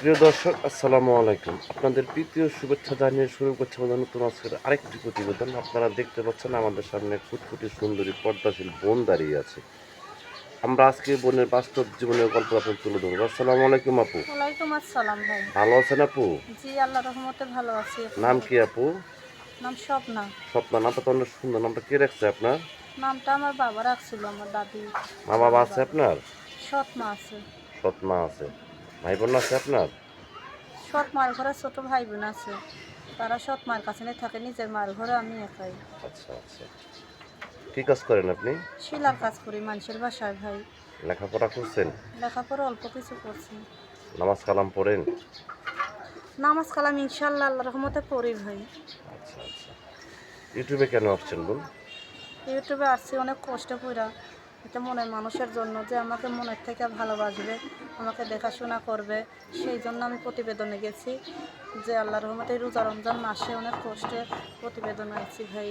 প্রিয় দর্শক, আসসালামু আলাইকুম। আপনাদের প্রীতীয় শুভেচ্ছা জানিয়ে শুরু করছে আমাদের নতুন আজকের আরেকটি প্রতিবেদন। আপনারা দেখতে পাচ্ছেন আমাদের সামনে ফুটফুটে সুন্দরী পর্দাশীল বোন দাঁড়িয়ে আছে। আমরা আজকে বোনের বাস্তব জীবনের গল্প আপনাদের তুলে ধরবো। আসসালামু আলাইকুম আপু। ওয়ালাইকুম আসসালাম ভাই। ভালো আছেন আপু? জি, আল্লাহর রহমতে ভালো আছি। নাম আপনার কি আপু? নাম স্বপ্না। স্বপ্না। নামটা তো অনেক সুন্দর। নামটা কে রাখছে আপনার? নামটা আমার বাবা রাখছিল, আমার দাদি মা বাবা দাদির আছে বাবা। আপনার? সৎমা আছে। সৎ মা আছে। ভাই বোন আছে আপনার? সৎ মায়ের ঘরে ছোট ভাই বোন আছে, তারা সৎ মায়ের কাছে নিয়ে থাকে। নিজের মায়ের ঘরে আমি একাই। আচ্ছা আচ্ছা। কি কাজ করেন আপনি? শিলার কাজ করি মানুষের বাসায় ভাই। লেখাপড়া করছেন? লেখাপড়া অল্প কিছু করছি। নামাজ কালাম পড়েন? নামাজ কালাম ইনশাল্লাহ আল্লাহর রহমতে পড়ি ভাই। আচ্ছা আচ্ছা। ইউটিউবে কেন আসছেন বোন? ইউটিউবে আসছি অনেক কষ্ট কইরা, এটা মনের মানুষের জন্য, যে আমাকে মনের থেকে ভালোবাসবে, আমাকে দেখাশোনা করবে, সেই জন্য আমি প্রতিবেদনে গেছি। যে আল্লাহর রহমতে রোজা রমজান মাসে অনেক কষ্টে প্রতিবেদন আইছি ভাই।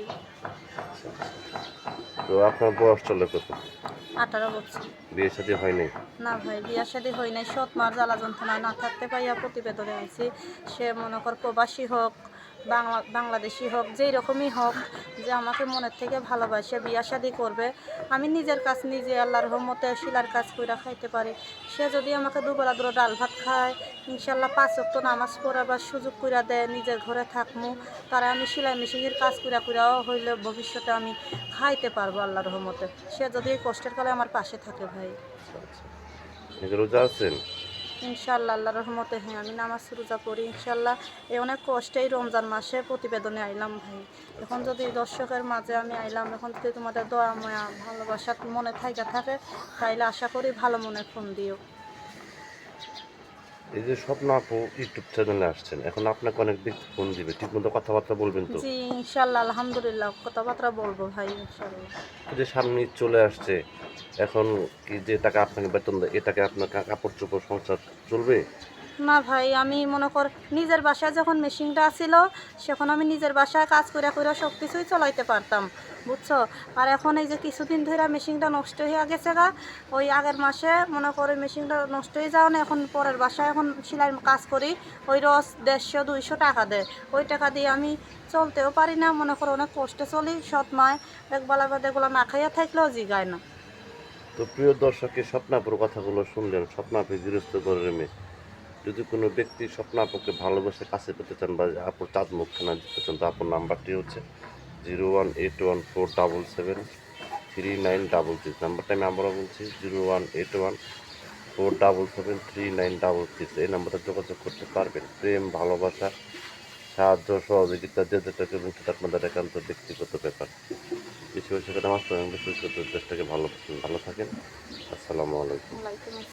তো আপনার বয়স চলে কত? 18 বছর। বিয়ে শাদী হয়নি? না ভাই, বিয়া শাদী হয় নাই। সৎ মার জ্বালা যন্ত্রণায় না থাকতে পাইয়া প্রতিবেদনে আইছি। সে মনে কর প্রবাসী হোক, বাংলাদেশি হোক, যেই রকমই হোক, যে আমাকে মনের থেকে ভালোবাসে বিয়া শাদী করবে। আমি নিজের কাজ নিজে আল্লাহর রহমতে শিলার কাজ কইরা খাইতে পারি। সে যদি আমাকে দুবেলা দুটো ডাল ভাত খায়, ইনশাল্লাহ 5 ওয়াক্ত নামাজ পড়াবার সুযোগ কইরা দেয়, নিজের ঘরে থাকমু, তারা আমি সেলাই মেশিনের কাজ কইরাও হইলে ভবিষ্যতে আমি খাইতে পারবো আল্লাহর রহমতে। সে যদি এই কষ্টের কালে আমার পাশে থাকে ভাই। আচ্ছা আচ্ছা। আপনি রোজা আছেন? ইনশাল্লাহ আল্লাহর রহমতে হ্যাঁ, আমি নামাজ রোজা পড়ি ইনশাল্লাহ। এই অনেক কষ্টেই রমজান মাসে প্রতিবেদনে আইলাম ভাই। এখন যদি দর্শকের মাঝে আমি আইলাম, এখন যদি তোমাদের দয়া মায়া ভালোবাসা মনে থাকে, তাইলে আশা করি ভালো মনে ফোন দিও। এই যে স্বপ্ন আপু ইউটিউব চ্যানেলে আসছেন, এখন আপনাকে অনেক ব্যক্তি ফোন দিবে, ঠিক মতো কথাবার্তা বলবেন তো? জি ইনশাল্লাহ, আলহামদুলিল্লাহ, কথাবার্তা বলবো ভাই ইনশাল্লাহ। এই যে সামনে ঈদ চলে আসছে, এখন কি যে টাকা আপনাকে বেতন দেয়, এ টাকা আপনার কাপড় চোপড় সংসার চলবে? না ভাই, আমি মনে কর নিজের বাসায় যখন মেশিনটা ছিল, সেখন আমি নিজের বাসায় কাজ কইরা সব কিছুই চলাইতে পারতাম, বুঝছো। আর এখন এই যে কিছুদিন ধরে মেশিনটা নষ্ট হয়ে গেছে গা, ওই আগের মাসে মনে করে মেশিনটা নষ্ট হয়ে যাওয়া না, এখন পরের বাসায় এখন সেলাই কাজ করি। ওই রোজ 150-200 টাকা দেয়। ওই টাকা দিয়ে আমি চলতেও পারি না, মনে করো অনেক কষ্টে চলি। সৎ মায় একবেলা বাদে এগুলো না খাইয়া থাকলেও জিগায় না। তো প্রিয় দর্শকের স্বপ্নাপুর কথাগুলো শুনলেন। স্বপ্নাপু গৃহস্থ ঘরের মেয়ে। যদি কোনো ব্যক্তি স্বপ্নাপুকে ভালোবেসে কাছে পেতে চান বা আপুর চাঁদ মুখখানা দিতে চান, তো আপুর নাম্বারটি হচ্ছে 01814773966। নাম্বারটা আমি আবারও বলছি, 01814773966। এই নাম্বারে যোগাযোগ করতে পারবেন। প্রেম, ভালোবাসা, সাহায্য, সহযোগিতা যে যেটাকে এবং সেটা আপনাদের একান্ত ব্যক্তিগত ব্যাপার। বেশি বেশি করে নামাজ পড়েন, বেশি বেশি করে দেশটাকে ভালো থাকেন। আসসালামু আলাইকুম। ওয়ালাইকুম আসসালাম।